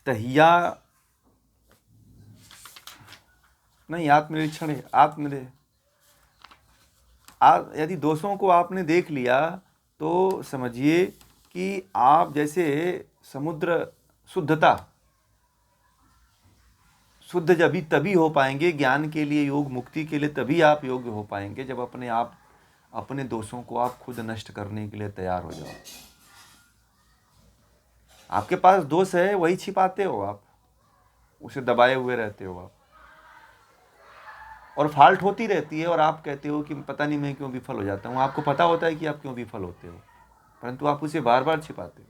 तहिया नहीं, आत्मनिरीक्षण है, यदि दोषों को आपने देख लिया तो समझिए कि आप जैसे समुद्र शुद्ध जब तभी हो पाएंगे ज्ञान के लिए, योग मुक्ति के लिए तभी आप योग्य हो पाएंगे जब अपने दोषों को आप खुद नष्ट करने के लिए तैयार हो जाओ। आपके पास दोष है, वही छिपाते हो आप, उसे दबाए हुए रहते हो आप, और फाल्ट होती रहती है और आप कहते हो कि पता नहीं मैं क्यों विफल हो जाता हूँ। आपको पता होता है कि आप क्यों विफल होते हो, परंतु आप उसे बार बार छिपाते हो।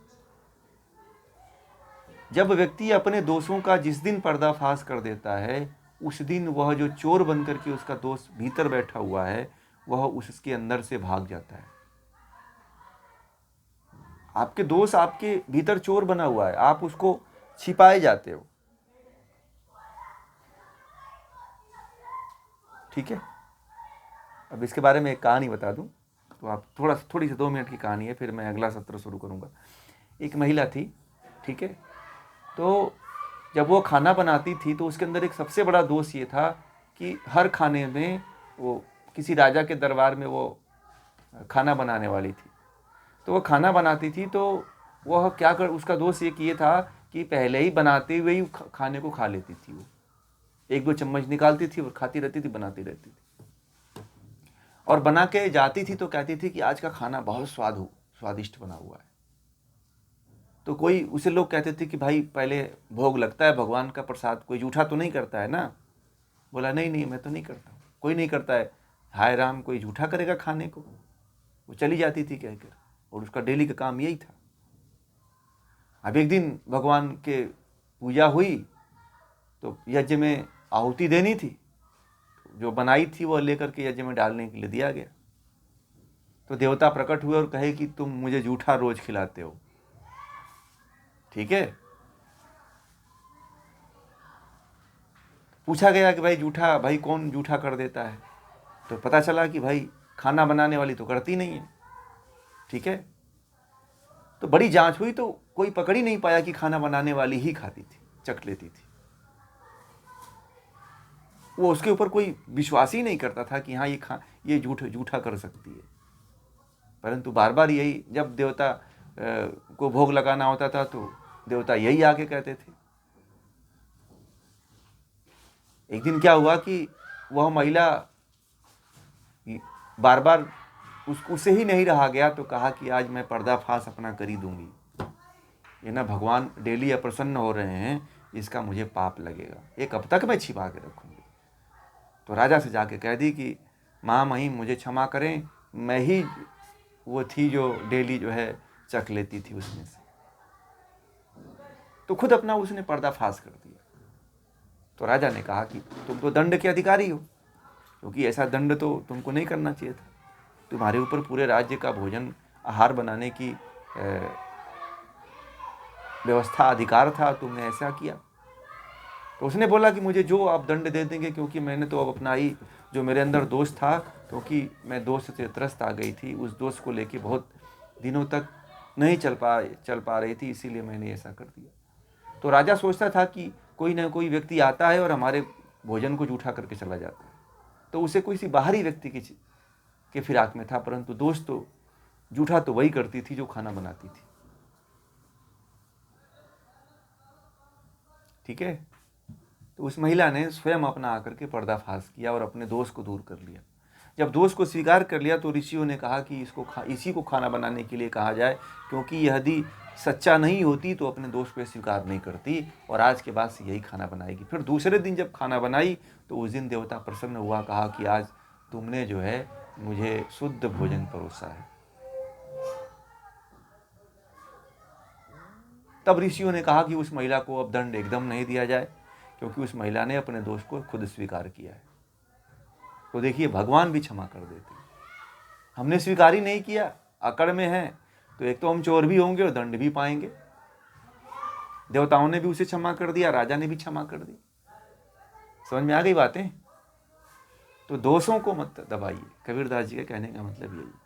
जब व्यक्ति अपने दोषों का जिस दिन पर्दाफाश कर देता है, उस दिन वह जो चोर बनकर के उसका दोष भीतर बैठा हुआ है, वह उसके अंदर से भाग जाता है। आपके दोष आपके भीतर चोर बना हुआ है, आप उसको छिपाए जाते हो। ठीक है, अब इसके बारे में एक कहानी बता दूं तो आप थोड़ी सी 2 मिनट की कहानी है, फिर मैं अगला सत्र शुरू करूंगा। एक महिला थी, ठीक है, तो जब वो खाना बनाती थी तो उसके अंदर एक सबसे बड़ा दोष ये था कि हर खाने में, वो किसी राजा के दरबार में वो खाना बनाने वाली थी, तो वो खाना बनाती थी तो वह उसका दोष ये था कि पहले ही बनाते हुए ही खाने को खा लेती थी। वो 1-2 चम्मच निकालती थी और खाती रहती थी, बनाती रहती थी, और बना के जाती थी तो कहती थी कि आज का खाना बहुत स्वादिष्ट बना हुआ है। तो उसे लोग कहते थे कि भाई पहले भोग लगता है, भगवान का प्रसाद कोई जूठा तो नहीं करता है ना। बोला नहीं मैं तो नहीं करता, कोई नहीं करता है। हाय राम, कोई जूठा करेगा खाने को। वो चली जाती थी कहकर, और उसका डेली का काम यही था। अब एक दिन भगवान के पूजा हुई तो यज्ञ में आहुति देनी थी, जो बनाई थी वो लेकर के यज्ञ में डालने के लिए दिया गया। तो देवता प्रकट हुए और कहे कि तुम मुझे जूठा रोज खिलाते हो। ठीक है, पूछा गया कि भाई कौन जूठा कर देता है, तो पता चला कि भाई खाना बनाने वाली तो करती नहीं है। ठीक है, तो बड़ी जांच हुई तो कोई पकड़ ही नहीं पाया कि खाना बनाने वाली ही खाती थी, चख लेती थी। वो उसके ऊपर कोई विश्वास ही नहीं करता था कि हाँ ये जूठा कर सकती है। परंतु बार बार यही, जब देवता को भोग लगाना होता था तो देवता यही आके कहते थे। एक दिन क्या हुआ कि वह महिला बार बार उससे ही नहीं रहा गया, तो कहा कि आज मैं पर्दाफाश अपना कर ही दूंगी। ये ना भगवान डेली अप्रसन्न हो रहे हैं, इसका मुझे पाप लगेगा, ये कब तक मैं छिपा के रखूंगी। तो राजा से जाके कह दी कि महामहिम मुझे क्षमा करें, मैं ही वो थी जो डेली जो है चख लेती थी उसमें से। तो खुद अपना उसने पर्दाफाश कर दिया। तो राजा ने कहा कि तुम तो दंड के अधिकारी हो, क्योंकि ऐसा दंड तो तुमको नहीं करना चाहिए था। तुम्हारे ऊपर पूरे राज्य का भोजन आहार बनाने की व्यवस्था, अधिकार था, तुमने ऐसा किया। तो उसने बोला कि मुझे जो आप दंड दे देंगे, क्योंकि मैंने तो अब अपना ही जो मेरे अंदर दोष था, क्योंकि मैं दोष से त्रस्त आ गई थी, उस दोष को लेके बहुत दिनों तक नहीं चल पा रही थी, इसीलिए मैंने ऐसा कर दिया। तो राजा सोचता था कि कोई ना कोई व्यक्ति आता है और हमारे भोजन को जूठा करके चला जाता है, तो उसे कोई सी बाहरी व्यक्ति के फिराक में था, परंतु दोष तो जूठा तो वही करती थी जो खाना बनाती थी। ठीक है, तो उस महिला ने स्वयं अपना आकर के पर्दाफाश किया और अपने दोष को दूर कर लिया। जब दोष को स्वीकार कर लिया तो ऋषियों ने कहा कि इसी को खाना बनाने के लिए कहा जाए, क्योंकि यदि सच्चा नहीं होती तो अपने दोष को स्वीकार नहीं करती, और आज के बाद से यही खाना बनाएगी। फिर दूसरे दिन जब खाना बनाई तो उस दिन देवता प्रसन्न हुआ, कहा कि आज तुमने जो है मुझे शुद्ध भोजन परोसा है। तब ऋषियों ने कहा कि उस महिला को अब दंड एकदम नहीं दिया जाए, क्योंकि उस महिला ने अपने दोष को खुद स्वीकार किया है। तो देखिए, भगवान भी क्षमा कर देते हैं। हमने स्वीकार ही नहीं किया, अकड़ में है, तो एक तो हम चोर भी होंगे और दंड भी पाएंगे। देवताओं ने भी उसे क्षमा कर दिया, राजा ने भी क्षमा कर दी। समझ में आ गई बातें? तो दोषों को मत दबाइए, कबीरदास जी के कहने का मतलब यही।